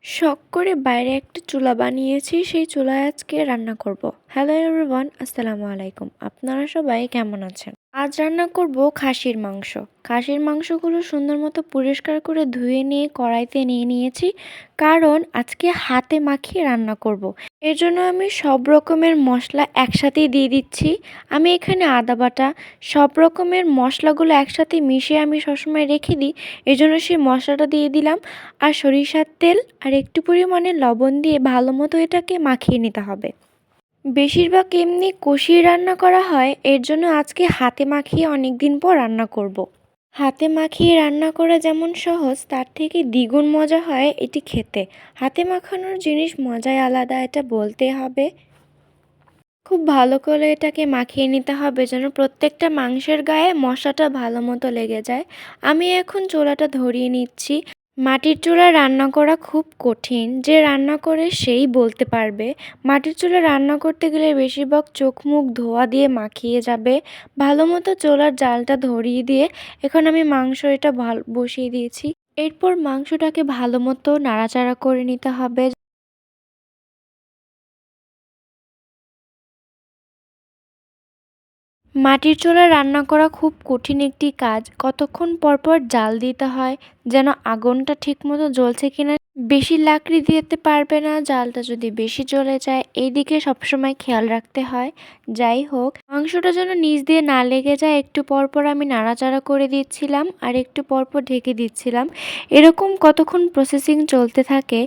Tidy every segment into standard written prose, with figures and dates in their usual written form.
শখ করে বাইরে একটা চুলা বানিয়েছি, সেই চুলায় আজকে রান্না করব। হ্যালো এভরিওয়ান, আসসালামু আলাইকুম। আপনারা সবাই কেমন আছেন? আজ রান্না করব খাসির মাংস। খাসির মাংসগুলো সুন্দর মতো পরিষ্কার করে ধুয়ে নিয়ে কড়াইতে নিয়ে নিয়েছি, কারণ আজকে হাতে মাখিয়ে রান্না করব। এর জন্য আমি সব রকমের মশলা একসাথেই দিয়ে দিচ্ছি। আমি এখানে আদা বাটা সব রকমের মশলাগুলো একসাথে মিশিয়ে আমি সবসময় রেখে দিই, এই জন্য সেই মশলাটা দিয়ে দিলাম। আর সরিষার তেল আর একটু পরিমাণে লবণ দিয়ে ভালো মতো এটাকে মাখিয়ে নিতে হবে। বেশিরভাগ এমনি কষিয়ে রান্না করা হয়, এর জন্য আজকে হাতে মাখিয়ে অনেক দিন পর রান্না করব। হাতে মাখিয়ে রান্না করা যেমন সহজ, তার থেকে দ্বিগুণ মজা হয় এটি খেতে। হাতে মাখানোর জিনিস মজাই আলাদা, এটা বলতে হবে। খুব ভালো করে এটাকে মাখিয়ে নিতে হবে যেন প্রত্যেকটা মাংসের গায়ে মশলাটা ভালো মতো লেগে যায়। আমি এখন চুলাটা ধরিয়ে নিচ্ছি। মাটির চুলায় রান্না করা খুব কঠিন, যে রান্না করে সেই বলতে পারবে। মাটির চুলায় রান্না করতে গেলে বেশিরভাগ চোখ মুখ ধোয়া দিয়ে মাখিয়ে যাবে। ভালো মতো চুলার জালটা ধরিয়ে দিয়ে এখন আমি মাংস এটা বসিয়ে দিয়েছি। এরপর মাংসটাকে ভালো মতো নাড়াচাড়া করে নিতে হবে। মাটির চুলায় রান্না করা খুব কঠিন একটি কাজ। কতক্ষণ পর পর জাল দিতে হয় যেন আগুনটা ঠিকমতো জ্বলছে কিনা। বেশি লাকড়ি দিতে পারবে না, জালটা যদি বেশি জ্বলে যায় এইদিকে সবসময় খেয়াল রাখতে হয়। যাই হোক, মাংসটা যেন নিচ দিয়ে না লেগে যায় একটু পর পর আমি নাড়াচাড়া করে দিচ্ছিলাম আর একটু পর পর ঢেকে দিচ্ছিলাম। এরকম কতক্ষণ প্রসেসিং চলতে থাকে।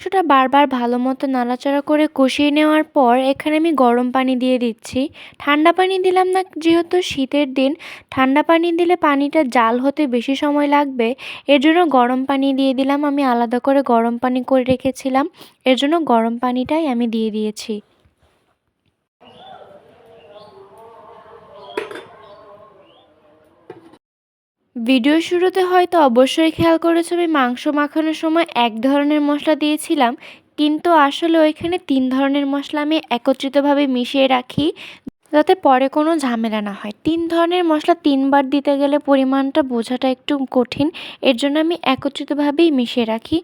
মাংসটা বারবার ভালো মতো নাড়াচাড়া করে কষিয়ে নেওয়ার পর এখানে আমি গরম পানি দিয়ে দিচ্ছি। ঠান্ডা পানি দিলাম না, যেহেতু শীতের দিন ঠান্ডা পানি দিলে পানিটা জাল হতে বেশি সময় লাগবে। এর জন্য গরম পানি দিয়ে দিলাম। আমি আলাদা করে গরম পানি করে রেখেছিলাম, এর জন্য গরম পানিটাই আমি দিয়ে দিয়েছি। ভিডিও শুরুতে হয়তো অবশ্যই খেয়াল করেছো আমি মাংস মাখানোর সময় এক ধরনের মশলা দিয়েছিলাম, কিন্তু আসলে ওইখানে 3 ধরনের মশলা আমি একত্রিতভাবে মিশিয়ে রাখি, যাতে পরে কোনো ঝামেলা না হয়। 3 ধরনের মশলা 3 বার দিতে গেলে পরিমাণটা বোঝাটা একটু কঠিন, এর জন্য আমি একত্রিতভাবেই মিশিয়ে রাখি।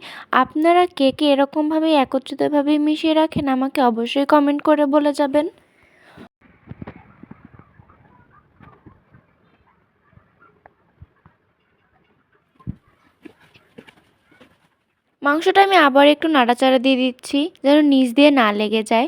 আপনারা কে কে এরকমভাবে একত্রিতভাবেই মিশিয়ে রাখেন আমাকে অবশ্যই কমেন্ট করে বলে যাবেন। মাংসটা আমি আবার একটু নাড়াচাড়া দিয়ে দিচ্ছি যেন নিচ দিয়ে না লেগে যায়।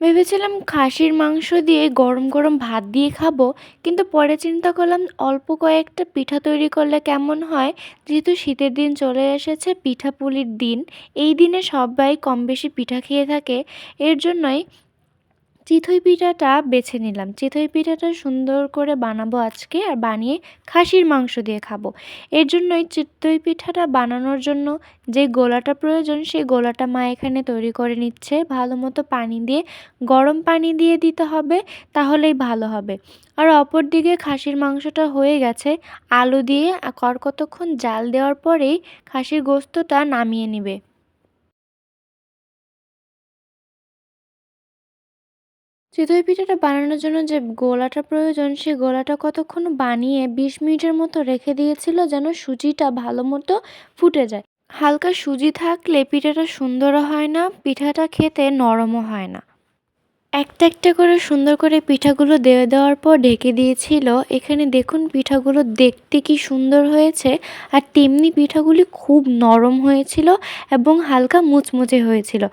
ভেবেছিলাম খাসির মাংস দিয়ে গরম গরম ভাত দিয়ে খাবো, কিন্তু পরে চিন্তা করলাম অল্প কয়েকটা পিঠা তৈরি করলে কেমন হয়। যেহেতু শীতের দিন চলে এসেছে, পিঠাপুলির দিন, এই দিনে সবাই কম বেশি পিঠা খেয়ে থাকে, এর জন্যই চিতই পিঠাটা বেছে নিলাম। চিতই পিঠাটা সুন্দর করে বানাবো আজকে, আর বানিয়ে খাসির মাংস দিয়ে খাবো। এর জন্যই চিতই পিঠাটা বানানোর জন্য যে গোলাটা প্রয়োজন, সেই গোলাটা মা এখানে তৈরি করে নিচ্ছে। ভালো মতো পানি দিয়ে, গরম পানি দিয়ে দিতে হবে, তাহলেই ভালো হবে। আর অপর দিকে খাসির মাংসটা হয়ে গেছে। আলু দিয়ে কতক্ষণ জাল দেওয়ার পরেই খাসির গোস্তটা নামিয়ে নিবে। চিতই পিঠাটা বানানোর জন্য যে গোলাটা প্রয়োজন, সেই গোলাটা কতক্ষণ বানিয়ে ২০ মিনিটের মতো রেখে দিয়েছিল যেন সুজিটা ভালো মতো ফুটে যায়। হালকা সুজি থাকলে পিঠাটা সুন্দরও হয় না, পিঠাটা খেতে নরমও হয় না। একটা একটা করে সুন্দর করে পিঠাগুলো দিয়ে দেওয়ার পর ঢেকে দিয়েছিল। এখানে দেখুন পিঠাগুলো দেখতে কি সুন্দর হয়েছে, আর তেমনি পিঠাগুলি খুব নরম হয়েছিল এবং হালকা মুচমুচে হয়েছিল।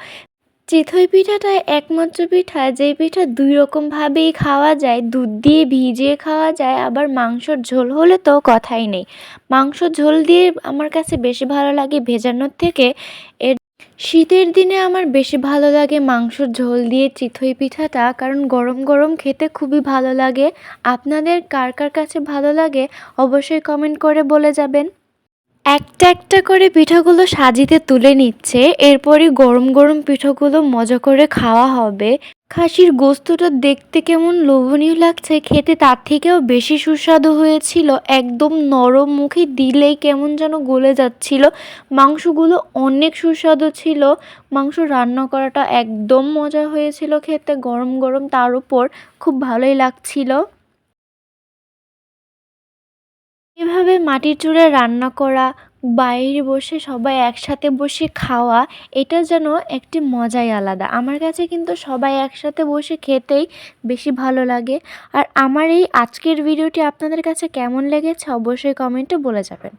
চিতই পিঠাটা একমাত্র পিঠা, যেই পিঠা ২ রকমভাবেই খাওয়া যায়। দুধ দিয়ে ভিজিয়ে খাওয়া যায়, আবার মাংসর ঝোল হলে তো কথাই নেই। মাংসর ঝোল দিয়ে আমার কাছে বেশি ভালো লাগে ভেজানোর থেকে। এর শীতের দিনে আমার বেশি ভালো লাগে মাংসর ঝোল দিয়ে চিতই পিঠাটা, কারণ গরম গরম খেতে খুবই ভালো লাগে। আপনাদের কার কার কাছে ভালো লাগে অবশ্যই কমেন্ট করে বলে যাবেন। একটা একটা করে পিঠাগুলো সাজিতে তুলে নিচ্ছে, এরপরই গরম গরম পিঠাগুলো মজা করে খাওয়া হবে। খাসির গোস্তটা দেখতে কেমন লোভনীয় লাগছে, খেতে তার থেকেও বেশি সুস্বাদু হয়েছিল। একদম নরম, মুখে দিলেই কেমন যেন গলে যাচ্ছিল। মাংসগুলো অনেক সুস্বাদু ছিল। মাংস রান্না করাটা একদম মজা হয়েছিল খেতে, গরম গরম, তার উপর খুব ভালোই লাগছিল। এভাবে মাটির চুলায় রান্না করা, বাইরে বসে সবাই একসাথে বসে খাওয়া, এটা যেন একটি মজাই আলাদা। আমার কাছে কিন্তু সবাই একসাথে বসে খেতেই বেশি ভালো লাগে। আর আমার এই আজকের ভিডিওটি আপনাদের কাছে কেমন লেগেছে অবশ্যই কমেন্টে বলে যাবেন।